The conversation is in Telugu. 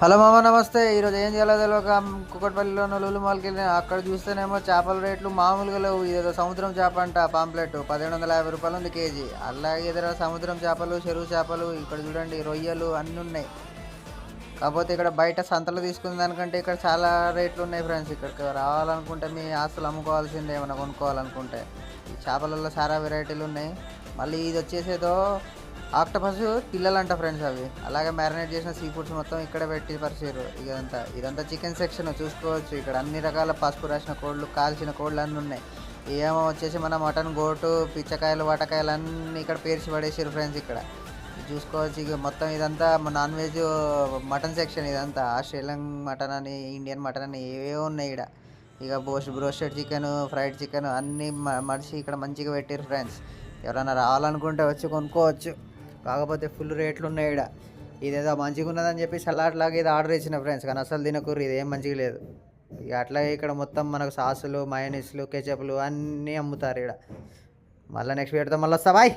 హలో మామ నమస్తే. ఈరోజు ఏం చేయాలో తెలియక కుక్కట్పల్లిలోనూ లులు మాల్కి వెళ్ళిన. అక్కడ చూస్తేనేమో చేపల రేట్లు మామూలుగా లేవు. ఇదేదో సముద్రం చేప అంట పాంప్లెట్ 1750 రూపాయలు ఉంది కేజీ. అలాగే ఎదుర సముద్రం చేపలు, చెరువు చేపలు ఇక్కడ చూడండి, రొయ్యలు అన్నీ ఉన్నాయి. కాకపోతే ఇక్కడ బయట సంతలు తీసుకున్న దానికంటే ఇక్కడ చాలా రేట్లు ఉన్నాయి ఫ్రెండ్స్. ఇక్కడికి రావాలనుకుంటే మీ ఆస్తులు అమ్ముకోవాల్సిందే ఏమైనా కొనుక్కోవాలనుకుంటే. ఈ చేపలలో చాలా వెరైటీలు ఉన్నాయి. మళ్ళీ ఇది వచ్చేసేదో ఆక్టోపస్ పిల్లలంట ఫ్రెండ్స్ అవి. అలాగే మ్యారినేట్ చేసిన సీ ఫుడ్స్ మొత్తం ఇక్కడ పెట్టి పరిచారు. ఇదంతా చికెన్ సెక్షన్ చూసుకోవచ్చు. ఇక్కడ అన్ని రకాల పసుపు రాసిన కోళ్ళు, కాల్చిన కోళ్ళు అన్నీ ఉన్నాయి. ఏమో వచ్చేసి మన మటన్, గోటు, పిచ్చకాయలు, వటకాయలు అన్నీ ఇక్కడ పేర్చి పడేసారు ఫ్రెండ్స్. ఇక్కడ చూసుకోవచ్చు. ఇక మొత్తం ఇదంతా నాన్ వెజ్ మటన్ సెక్షన్. ఇదంతా ఆస్ట్రేలియన్ మటన్ అని, ఇండియన్ మటన్ అని ఏవే ఉన్నాయి ఇక్కడ. ఇక బ్రోస్టెడ్ చికెన్, ఫ్రైడ్ చికెన్ అన్నీ మడిచి ఇక్కడ మంచిగా పెట్టారు ఫ్రెండ్స్. ఎవరైనా రావాలనుకుంటే వచ్చి కొనుక్కోవచ్చు. కాకపోతే ఫుల్ రేట్లు ఉన్నాయి ఇక్కడ. ఇదేదో మంచిగా ఉన్నదని చెప్పి సలాడ్ లాగా ఇది ఆర్డర్ ఇచ్చిన ఫ్రెండ్స్, కానీ అసలు తినకూరు, ఇది ఏం మంచిగా లేదు. ఇక అట్లాగే ఇక్కడ మొత్తం మనకు సాసులు, మయోనీస్లు, కెచప్లు అన్నీ అమ్ముతారు ఇక్కడ. మళ్ళీ నెక్స్ట్ వీడియోతో మళ్ళీ వస్తా బాయ్.